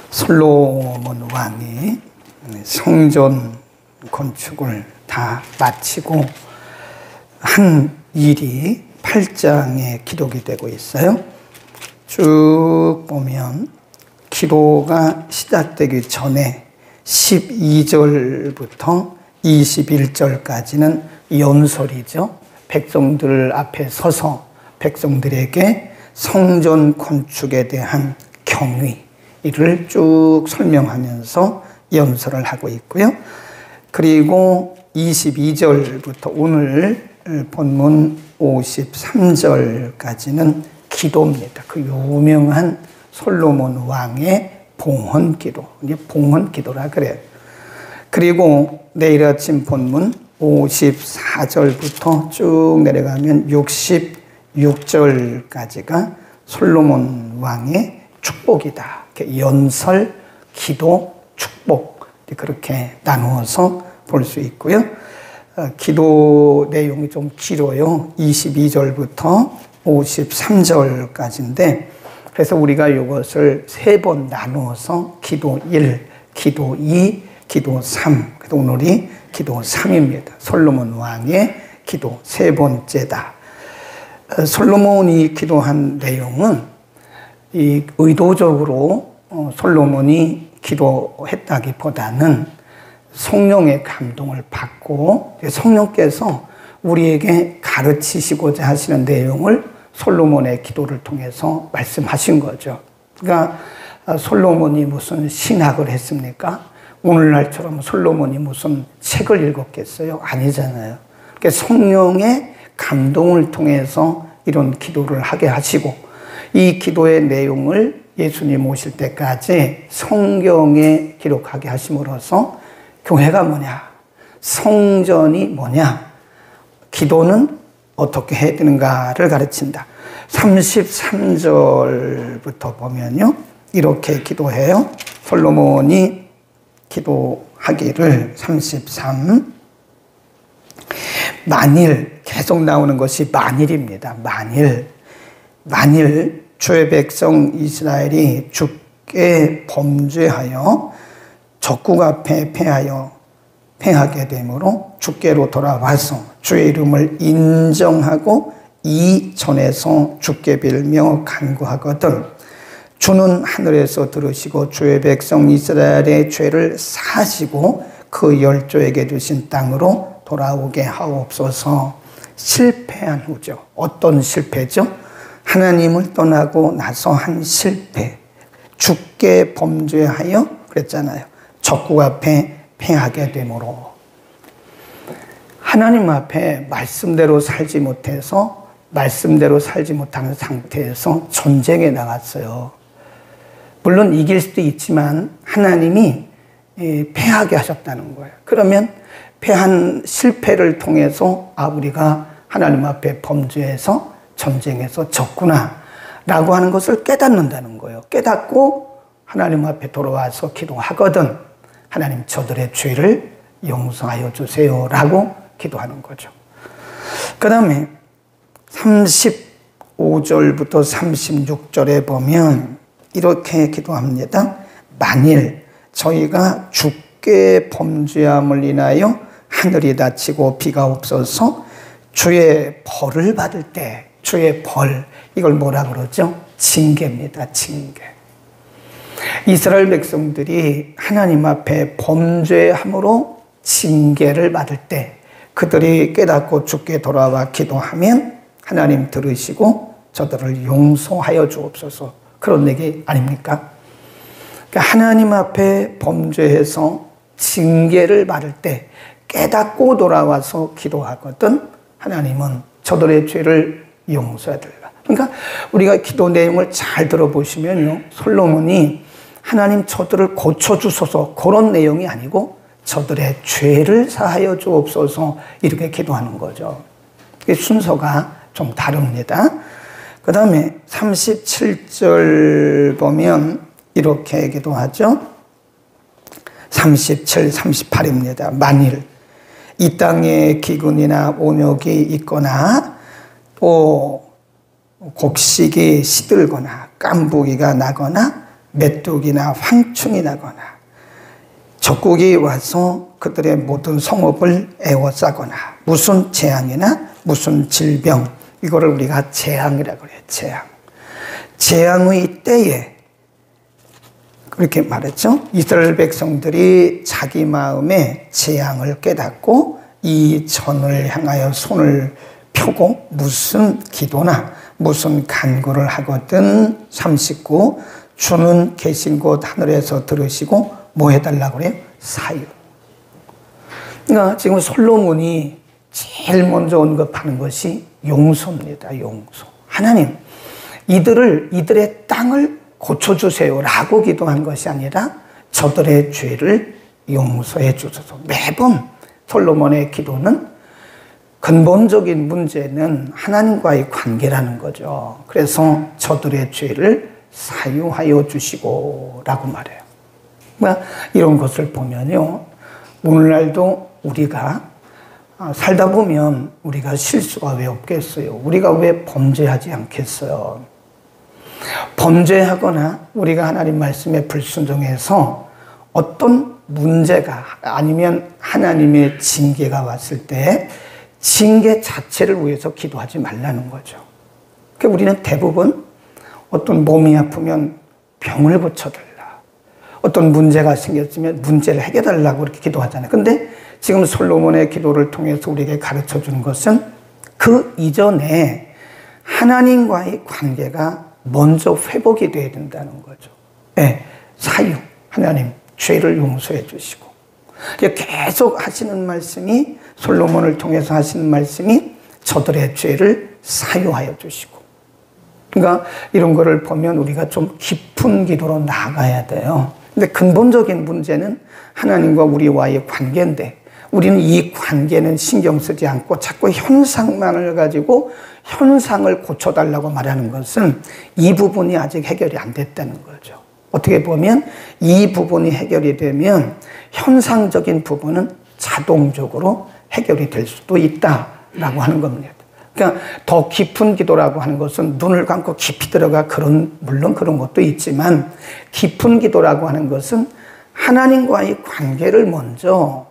솔로몬 왕이 성전 건축을 다 마치고 한 일이 8장에 기록이 되고 있어요. 쭉 보면 기도가 시작되기 전에 12절부터 21절까지는 연설이죠. 백성들 앞에 서서 백성들에게 성전 건축에 대한 경위를 쭉 설명하면서 연설을 하고 있고요. 그리고 22절부터 오늘 본문 53절까지는 기도입니다. 그 유명한 솔로몬 왕의 봉헌기도, 이게 봉헌기도라 그래요. 그리고 내일 아침 본문 54절부터 쭉 내려가면 66절까지가 솔로몬 왕의 축복이다. 연설, 기도, 축복 그렇게 나누어서 볼 수 있고요. 기도 내용이 좀 길어요. 22절부터 53절까지인데 그래서 우리가 이것을 3번 나누어서 기도 1, 기도 2, 기도 3, 오늘이 기도 3입니다. 솔로몬 왕의 기도 3번째다. 솔로몬이 기도한 내용은 이 의도적으로 솔로몬이 기도했다기보다는 성령의 감동을 받고 성령께서 우리에게 가르치시고자 하시는 내용을 솔로몬의 기도를 통해서 말씀하신 거죠. 그러니까 솔로몬이 무슨 신학을 했습니까? 오늘날처럼 솔로몬이 무슨 책을 읽었겠어요? 아니잖아요. 그러니까 성령의 감동을 통해서 이런 기도를 하게 하시고 이 기도의 내용을 예수님 오실 때까지 성경에 기록하게 하심으로써 교회가 뭐냐? 성전이 뭐냐? 기도는 어떻게 해야 되는가를 가르친다. 33절부터 보면요. 이렇게 기도해요. 솔로몬이 기도하기를 33. 만일, 계속 나오는 것이 만일입니다. 만일 주의 백성 이스라엘이 주께 범죄하여 적국 앞에 패하게 되므로 주께로 돌아와서 주의 이름을 인정하고 이 전에서 주께 빌며 간구하거든 주는 하늘에서 들으시고 주의 백성 이스라엘의 죄를 사하시고 그 열조에게 주신 땅으로 돌아오게 하옵소서. 실패한 후죠. 어떤 실패죠? 하나님을 떠나고 나서 한 실패. 주께 범죄하여 그랬잖아요. 적국 앞에 패하게 되므로 하나님 앞에 말씀대로 살지 못해서 말씀대로 살지 못하는 상태에서 전쟁에 나갔어요. 물론 이길 수도 있지만 하나님이 패하게 하셨다는 거예요. 그러면 패한 실패를 통해서 우리가 하나님 앞에 범죄해서 전쟁에서 졌구나 라고 하는 것을 깨닫는다는 거예요. 깨닫고 하나님 앞에 돌아와서 기도하거든 하나님 저들의 죄를 용서하여 주세요 라고 기도하는 거죠. 그 다음에 35절부터 36절에 보면 이렇게 기도합니다. 만일 저희가 주께 범죄함을 인하여 하늘이 닫히고 비가 없어서 주의 벌을 받을 때 주의 벌 이걸 뭐라 그러죠? 징계입니다. 징계. 이스라엘 백성들이 하나님 앞에 범죄함으로 징계를 받을 때 그들이 깨닫고 주께 돌아와 기도하면 하나님 들으시고 저들을 용서하여 주옵소서 그런 얘기 아닙니까? 그러니까 하나님 앞에 범죄해서 징계를 받을 때 깨닫고 돌아와서 기도하거든 하나님은 저들의 죄를 용서해달라. 그러니까 우리가 기도 내용을 잘 들어보시면요. 솔로몬이 하나님 저들을 고쳐주소서 그런 내용이 아니고 저들의 죄를 사하여 주옵소서 이렇게 기도하는 거죠. 순서가 좀 다릅니다. 그 다음에 37절 보면 이렇게 기도하죠. 37, 38입니다. 만일 이 땅에 기근이나 온역이 있거나 또 곡식이 시들거나 깐부기가 나거나 메뚜기나 황충이 나거나 적국이 와서 그들의 모든 성읍을 에워싸거나 무슨 재앙이나 무슨 질병, 이거를 우리가 재앙이라고 그래요. 재앙. 재앙의 때에 그렇게 말했죠. 이스라엘 백성들이 자기 마음에 재앙을 깨닫고 이 전을 향하여 손을 펴고 무슨 기도나 무슨 간구를 하거든 39 주는 계신 곳 하늘에서 들으시고 뭐 해달라고 그래요? 사유. 그러니까 지금 솔로몬이 제일 먼저 언급하는 것이 용서입니다. 용서. 하나님, 이들의 땅을 고쳐주세요라고 기도한 것이 아니라 저들의 죄를 용서해 주소서. 매번 솔로몬의 기도는 근본적인 문제는 하나님과의 관계라는 거죠. 그래서 저들의 죄를 사유하여 주시고 라고 말해요. 이런 것을 보면요, 오늘날도 우리가 살다 보면 우리가 실수가 왜 없겠어요? 우리가 왜 범죄하지 않겠어요? 범죄하거나 우리가 하나님 말씀에 불순종해서 어떤 문제가 아니면 하나님의 징계가 왔을 때 징계 자체를 위해서 기도하지 말라는 거죠. 그러니까 우리는 대부분 어떤 몸이 아프면 병을 고쳐달라, 어떤 문제가 생겼으면 문제를 해결하려고 그렇게 기도하잖아요. 근데 지금 솔로몬의 기도를 통해서 우리에게 가르쳐 주는 것은 그 이전에 하나님과의 관계가 먼저 회복이 돼야 된다는 거죠. 네, 사유, 하나님 죄를 용서해 주시고, 계속 하시는 말씀이, 솔로몬을 통해서 하시는 말씀이 저들의 죄를 사유하여 주시고. 그러니까 이런 거를 보면 우리가 좀 깊은 기도로 나아가야 돼요. 근데 근본적인 문제는 하나님과 우리와의 관계인데, 우리는 이 관계는 신경 쓰지 않고 자꾸 현상만을 가지고 현상을 고쳐달라고 말하는 것은 이 부분이 아직 해결이 안 됐다는 거죠. 어떻게 보면 이 부분이 해결이 되면 현상적인 부분은 자동적으로 해결이 될 수도 있다라고 하는 겁니다. 그러니까 더 깊은 기도라고 하는 것은 눈을 감고 깊이 들어가 물론 그런 것도 있지만, 깊은 기도라고 하는 것은 하나님과의 관계를 먼저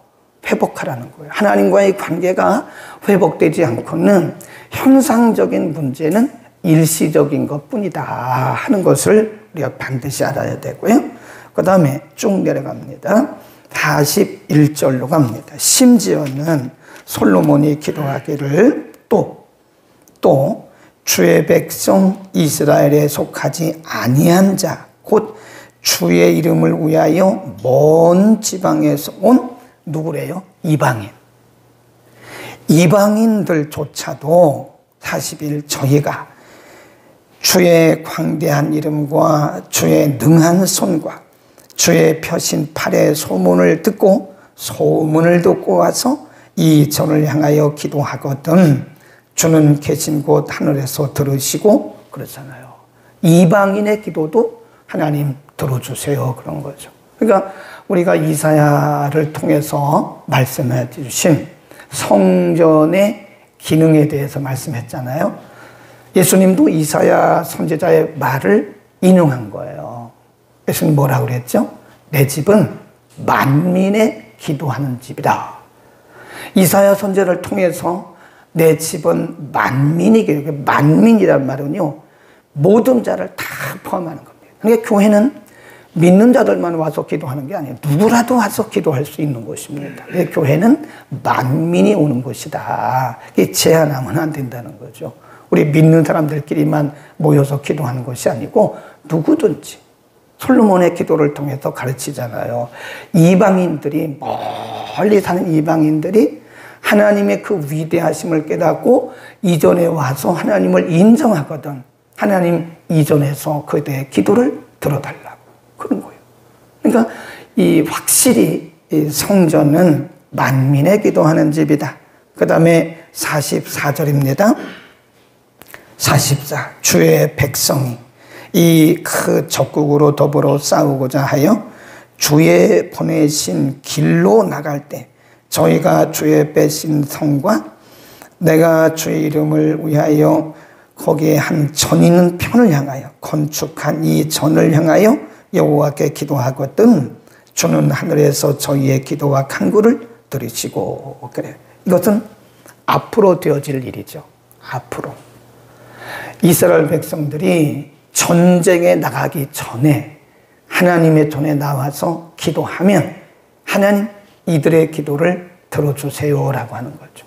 회복하라는 거예요. 하나님과의 관계가 회복되지 않고는 현상적인 문제는 일시적인 것뿐이다 하는 것을 우리가 반드시 알아야 되고요. 그 다음에 쭉 내려갑니다. 41절로 갑니다. 심지어는 솔로몬이 기도하기를 또 주의 백성 이스라엘에 속하지 아니한 자, 곧 주의 이름을 위하여 먼 지방에서 온 누구래요? 이방인. 이방인들조차도 41 저희가 주의 광대한 이름과 주의 능한 손과 주의 펴신 팔의 소문을 듣고 와서 이 전을 향하여 기도하거든 주는 계신 곳 하늘에서 들으시고 그러잖아요. 이방인의 기도도 하나님 들어주세요, 그런 거죠. 그러니까 우리가 이사야를 통해서 말씀해 주신 성전의 기능에 대해서 말씀했잖아요. 예수님도 이사야 선지자의 말을 인용한 거예요. 예수님 뭐라고 그랬죠? 내 집은 만민의 기도하는 집이다. 이사야 선지자를 통해서 내 집은 만민이, 만민이란 말은요, 모든 자를 다 포함하는 겁니다. 그러니까 교회는 믿는 자들만 와서 기도하는 게 아니에요. 누구라도 와서 기도할 수 있는 곳입니다. 교회는 만민이 오는 곳이다. 이게 제한하면 안 된다는 거죠. 우리 믿는 사람들끼리만 모여서 기도하는 것이 아니고 누구든지, 솔로몬의 기도를 통해서 가르치잖아요. 이방인들이, 멀리 사는 이방인들이 하나님의 그 위대하심을 깨닫고 이전에 와서 하나님을 인정하거든 하나님 이전에서 그대의 기도를 들어달라고 그런 거예요. 그러니까 이 확실히 이 성전은 만민의 기도하는 집이다. 그 다음에 44절입니다. 44 주의 백성이 이 그 적국으로 더불어 싸우고자 하여 주의 보내신 길로 나갈 때 저희가 주의 빼신 성과 내가 주의 이름을 위하여 거기에 한 전 있는 편을 향하여 건축한 이 전을 향하여 여호와께 기도하거든 주는 하늘에서 저희의 기도와 간구를 들으시고. 그래, 이것은 앞으로 되어질 일이죠. 앞으로 이스라엘 백성들이 전쟁에 나가기 전에 하나님의 전에 나와서 기도하면 하나님 이들의 기도를 들어주세요라고 하는 거죠.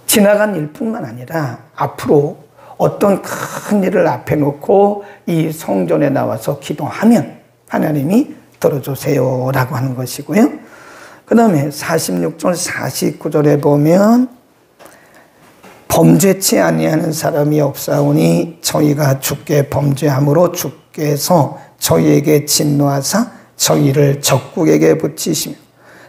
지나간 일뿐만 아니라 앞으로 어떤 큰 일을 앞에 놓고 이 성전에 나와서 기도하면 하나님이 들어주세요라고 하는 것이고요. 그 다음에 46절 49절에 보면 범죄치 아니하는 사람이 없사오니 저희가 주께 범죄함으로 주께서 저희에게 진노하사 저희를 적국에게 붙이시며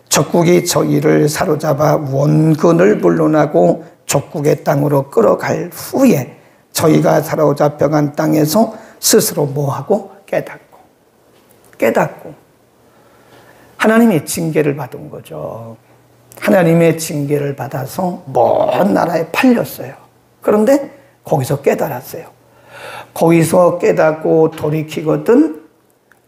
적국이 저희를 사로잡아 원근을 물론하고 적국의 땅으로 끌어갈 후에 저희가 사로잡혀간 땅에서 스스로 뭐하고 깨닫고 하나님의 징계를 받은 거죠. 하나님의 징계를 받아서 먼 나라에 팔렸어요. 그런데 거기서 깨달았어요. 거기서 깨닫고 돌이키거든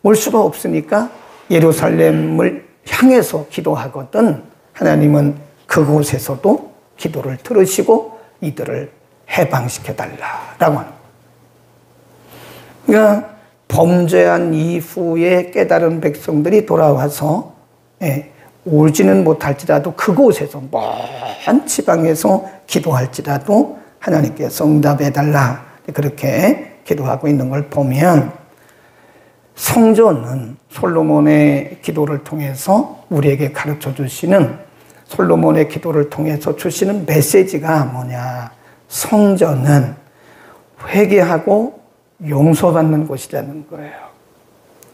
올 수가 없으니까 예루살렘을 향해서 기도하거든 하나님은 그곳에서도 기도를 들으시고 이들을 해방시켜달라라고 하는 거예요. 그러니까 범죄한 이후에 깨달은 백성들이 돌아와서 울지는 못할지라도 그곳에서 먼 지방에서 기도할지라도 하나님께서 응답해달라 그렇게 기도하고 있는 걸 보면 성전은 솔로몬의 기도를 통해서 우리에게 가르쳐 주시는 솔로몬의 기도를 통해서 주시는 메시지가 뭐냐, 성전은 회개하고 용서받는 곳이라는 거예요.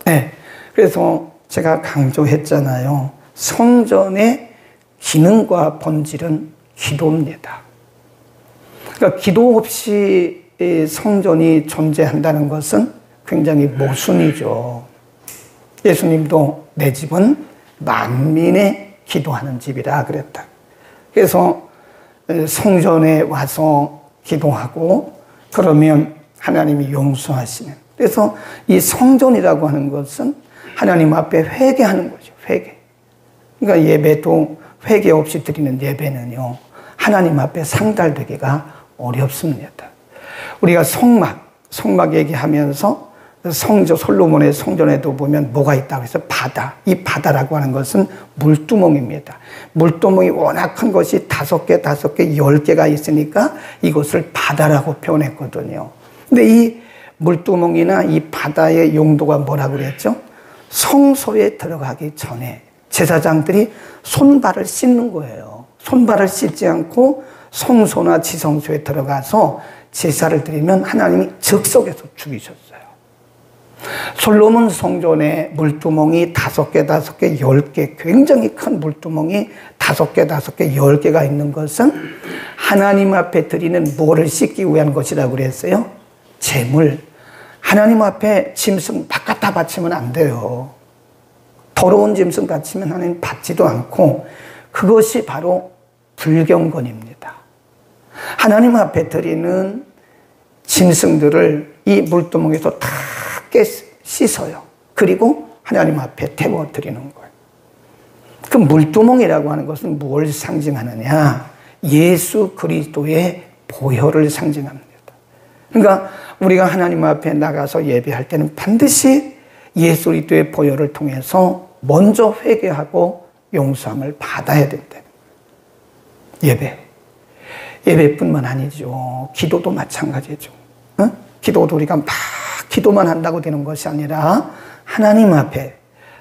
네. 그래서 제가 강조했잖아요. 성전의 기능과 본질은 기도입니다. 그러니까 기도 없이 성전이 존재한다는 것은 굉장히 모순이죠. 예수님도 내 집은 만민의 기도하는 집이라 그랬다. 그래서 성전에 와서 기도하고 그러면 하나님이 용서하시는. 그래서 이 성전이라고 하는 것은 하나님 앞에 회개하는 거죠. 회개. 그러니까 예배도 회개 없이 드리는 예배는요, 하나님 앞에 상달되기가 어렵습니다. 우리가 성막 얘기하면서 성전, 솔로몬의 성전에도 보면 뭐가 있다고 해서 바다. 이 바다라고 하는 것은 물두멍입니다. 물두멍이 워낙 큰 것이 5개, 10개가 있으니까 이것을 바다라고 표현했거든요. 근데 이 물두멍이나 이 바다의 용도가 뭐라고 그랬죠? 성소에 들어가기 전에 제사장들이 손발을 씻는 거예요. 손발을 씻지 않고 성소나 지성소에 들어가서 제사를 드리면 하나님이 즉석에서 죽이셨어요. 솔로몬 성전에 물두멍이 5개, 10개, 굉장히 큰 물두멍이 5개, 10개가 있는 것은 하나님 앞에 드리는 뭐를 씻기 위한 것이라고 그랬어요? 제물. 하나님 앞에 짐승 막 갖다 바치면 안 돼요. 더러운 짐승 바치면 하나님 받지도 않고, 그것이 바로 불경건입니다. 하나님 앞에 드리는 짐승들을 이 물두멍에서 다 씻어요. 그리고 하나님 앞에 태워 드리는 거예요. 그 물두멍이라고 하는 것은 뭘 상징하느냐? 예수 그리스도의 보혈을 상징합니다. 그러니까 우리가 하나님 앞에 나가서 예배할 때는 반드시 예수 그리스도의 보혈을 통해서 먼저 회개하고 용서함을 받아야 된다. 예배뿐만 아니죠. 기도도 마찬가지죠. 기도도 우리가 막 기도만 한다고 되는 것이 아니라 하나님 앞에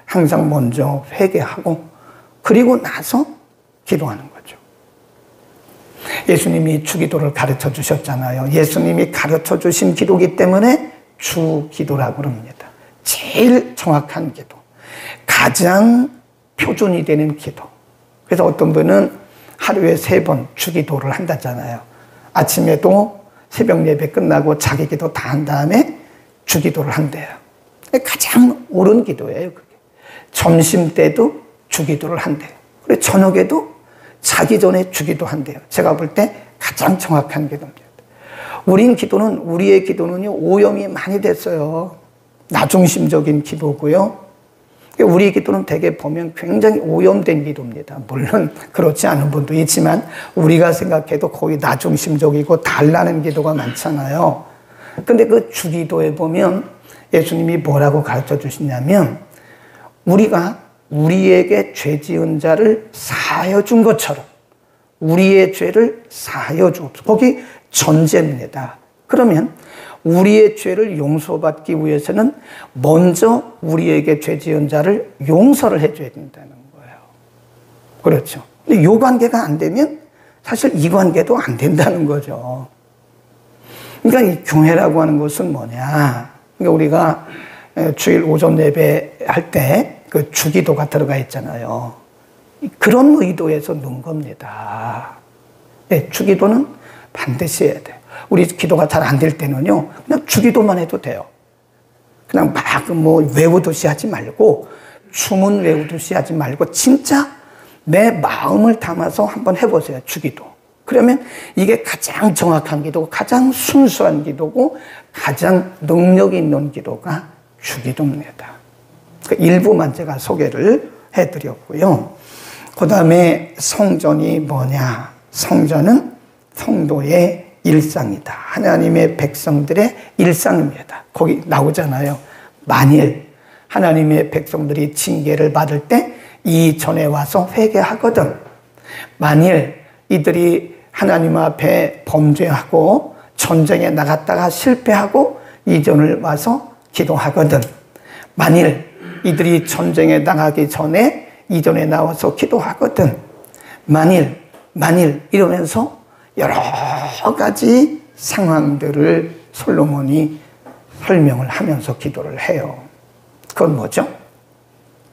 항상 먼저 회개하고 그리고 나서 기도하는 거죠. 예수님이 주기도를 가르쳐 주셨잖아요. 예수님이 가르쳐 주신 기도이기 때문에 주기도라고 그럽니다. 제일 정확한 기도, 가장 표준이 되는 기도. 그래서 어떤 분은 하루에 3번 주기도를 한다잖아요. 아침에도 새벽 예배 끝나고 자기 기도 다 한 다음에 주기도를 한대요. 가장 옳은 기도예요, 그게. 점심 때도 주기도를 한대요. 그리고 저녁에도 자기 전에 주기도 한대요. 제가 볼 때 가장 정확한 기도입니다. 우리의 기도는요, 오염이 많이 됐어요. 나중심적인 기도고요. 우리 기도는 대개 보면 굉장히 오염된 기도입니다. 물론 그렇지 않은 분도 있지만 우리가 생각해도 거의 나중심적이고 달라는 기도가 많잖아요. 근데 그 주기도에 보면 예수님이 뭐라고 가르쳐 주시냐면 우리가 우리에게 죄 지은 자를 사하여 준 것처럼 우리의 죄를 사하여 주옵소서. 거기 전제입니다. 그러면 우리의 죄를 용서받기 위해서는 먼저 우리에게 죄 지은 자를 용서를 해줘야 된다는 거예요. 그렇죠. 근데 이 관계가 안 되면 사실 이 관계도 안 된다는 거죠. 그러니까 이 교회라고 하는 것은 뭐냐. 그러니까 우리가 주일 오전 예배 할 때 그 주기도가 들어가 있잖아요. 그런 의도에서 넣은 겁니다. 네, 주기도는 반드시 해야 돼요. 우리 기도가 잘 안 될 때는요, 그냥 주기도만 해도 돼요. 그냥 막 외우듯이 하지 말고, 주문 외우듯이 하지 말고, 진짜 내 마음을 담아서 한번 해보세요, 주기도. 그러면 이게 가장 정확한 기도고, 가장 순수한 기도고, 가장 능력 있는 기도가 주기도입니다. 그 일부만 제가 소개를 해드렸고요. 그 다음에 성전이 뭐냐? 성전은 성도의 일상이다. 하나님의 백성들의 일상입니다. 거기 나오잖아요. 만일 하나님의 백성들이 징계를 받을 때 이전에 와서 회개하거든. 만일 이들이 하나님 앞에 범죄하고 전쟁에 나갔다가 실패하고 이전을 와서 기도하거든. 만일 이들이 전쟁에 나가기 전에 이전에 나와서 기도하거든. 만일 이러면서 여러 가지 상황들을 솔로몬이 설명을 하면서 기도를 해요. 그건 뭐죠?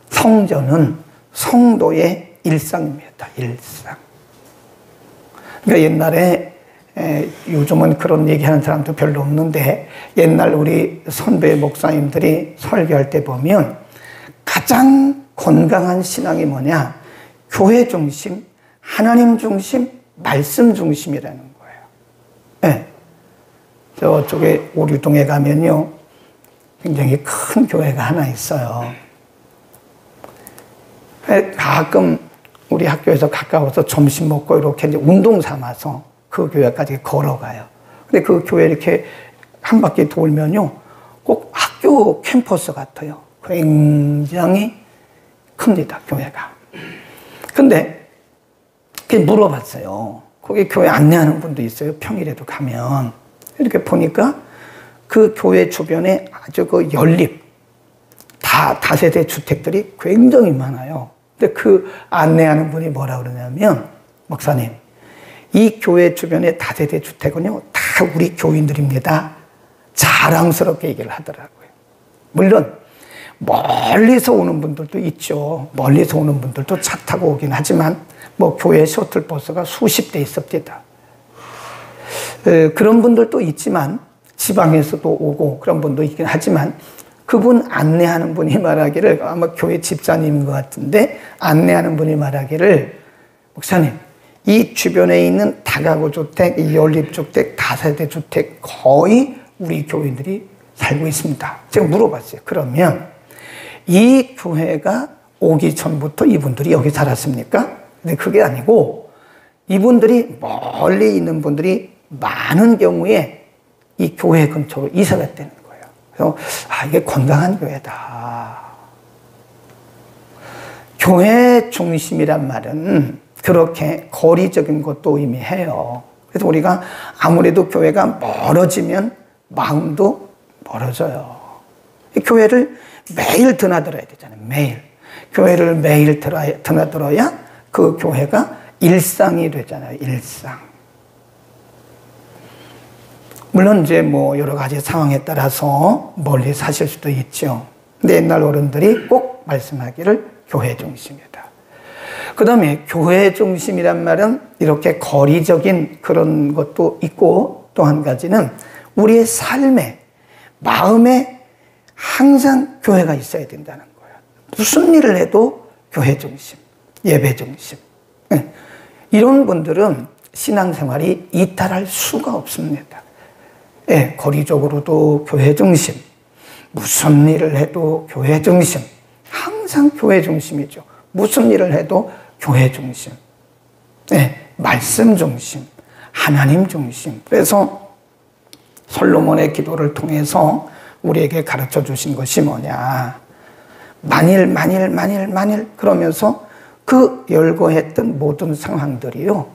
성전은 성도의 일상입니다. 일상. 그러니까 옛날에 요즘은 그런 얘기하는 사람도 별로 없는데 옛날 우리 선배 목사님들이 설교할 때 보면 가장 건강한 신앙이 뭐냐? 교회 중심, 하나님 중심, 말씀 중심이라는 거예요. 네. 저쪽에 오류동에 가면요, 굉장히 큰 교회가 하나 있어요. 가끔 우리 학교에서 가까워서 점심 먹고 이렇게 이제 운동 삼아서 그 교회까지 걸어가요. 근데 그 교회 이렇게 한 바퀴 돌면요, 꼭 학교 캠퍼스 같아요. 굉장히 큽니다, 교회가. 근데 물어봤어요. 거기 교회 안내하는 분도 있어요. 평일에도 가면. 이렇게 보니까 그 교회 주변에 아주 그 연립, 다세대 주택들이 굉장히 많아요. 근데 그 안내하는 분이 뭐라 그러냐면, 목사님, 이 교회 주변의 다세대 주택은요, 다 우리 교인들입니다. 자랑스럽게 얘기를 하더라고요. 물론, 멀리서 오는 분들도 있죠. 멀리서 오는 분들도 차 타고 오긴 하지만, 교회 셔틀버스가 수십 대 있습니다. 그런 분들도 있지만, 지방에서도 오고 그런 분도 있긴 하지만, 그분 안내하는 분이 말하기를, 아마 교회 집사님인 것 같은데, 안내하는 분이 말하기를, 목사님, 이 주변에 있는 다가구 주택, 이 연립주택, 다세대 주택 거의 우리 교인들이 살고 있습니다. 제가 물어봤어요. 그러면 이 교회가 오기 전부터 이분들이 여기 살았습니까? 근데 그게 아니고 이분들이 멀리 있는 분들이 많은 경우에 이 교회 근처로 이사가 되는 거예요. 그래서 이게 건강한 교회다. 교회 중심이란 말은 그렇게 거리적인 것도 의미해요. 그래서 우리가 아무래도 교회가 멀어지면 마음도 멀어져요. 교회를 매일 드나들어야 되잖아요. 매일. 교회를 매일 드나들어야 그 교회가 일상이 되잖아요. 일상. 물론 이제 여러 가지 상황에 따라서 멀리 사실 수도 있죠. 근데 옛날 어른들이 꼭 말씀하기를 교회 중심이다. 그 다음에 교회 중심이란 말은 이렇게 거리적인 그런 것도 있고 또 한 가지는 우리의 삶에, 마음에 항상 교회가 있어야 된다는 거예요. 무슨 일을 해도 교회 중심, 예배 중심. 이런 분들은 신앙생활이 이탈할 수가 없습니다. 거리적으로도 교회 중심, 무슨 일을 해도 교회 중심. 항상 교회 중심이죠. 무슨 일을 해도 교회 중심. 네, 말씀 중심. 하나님 중심. 그래서 솔로몬의 기도를 통해서 우리에게 가르쳐 주신 것이 뭐냐. 만일 그러면서 그 열거했던 모든 상황들이요.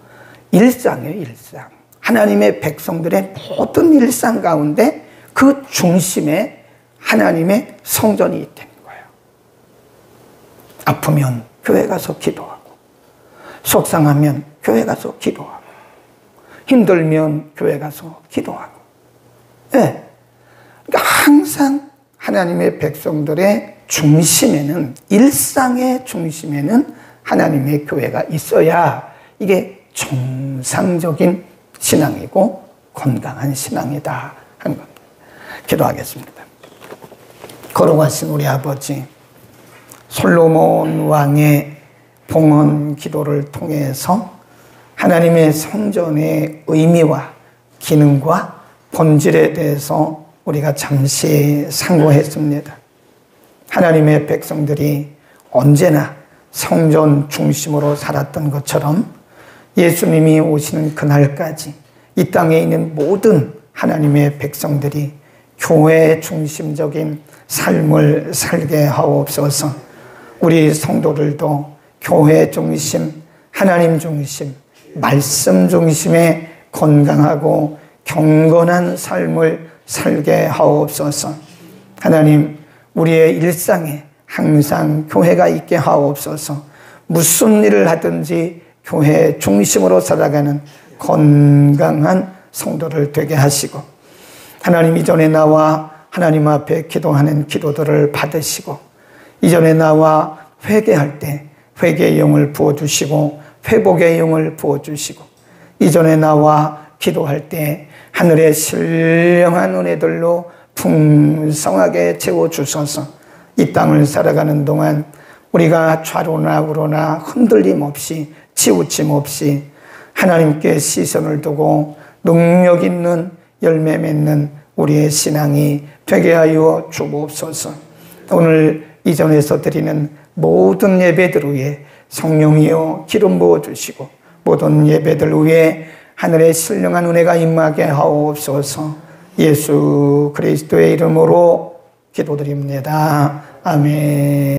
일상이에요, 일상. 하나님의 백성들의 모든 일상 가운데 그 중심에 하나님의 성전이 있다는 거예요. 아프면 교회 가서 기도하고, 속상하면 교회 가서 기도하고, 힘들면 교회 가서 기도하고. 네. 그러니까 항상 하나님의 백성들의 중심에는, 일상의 중심에는 하나님의 교회가 있어야 이게 정상적인 신앙이고 건강한 신앙이다 하는 겁니다. 기도하겠습니다. 걸어가신 우리 아버지, 솔로몬 왕의 봉헌 기도를 통해서 하나님의 성전의 의미와 기능과 본질에 대해서 우리가 잠시 상고했습니다. 하나님의 백성들이 언제나 성전 중심으로 살았던 것처럼 예수님이 오시는 그날까지 이 땅에 있는 모든 하나님의 백성들이 교회 중심적인 삶을 살게 하옵소서. 우리 성도들도 교회 중심, 하나님 중심, 말씀 중심의 건강하고 경건한 삶을 살게 하옵소서. 하나님, 우리의 일상에 항상 교회가 있게 하옵소서. 무슨 일을 하든지 교회 중심으로 살아가는 건강한 성도를 되게 하시고, 하나님 이전에 나와 하나님 앞에 기도하는 기도들을 받으시고, 이전에 나와 회개할 때 회개의 영을 부어주시고 회복의 영을 부어주시고, 이전에 나와 기도할 때 하늘의 신령한 은혜들로 풍성하게 채워주셔서 이 땅을 살아가는 동안 우리가 좌로나 우로나 흔들림 없이 치우침 없이 하나님께 시선을 두고 능력 있는 열매 맺는 우리의 신앙이 되게 하여 주옵소서. 오늘 이전에서 드리는 모든 예배들 위에 성령이여 기름 부어주시고 모든 예배들 위에 하늘의 신령한 은혜가 임하게 하옵소서. 예수 그리스도의 이름으로 기도드립니다. 아멘.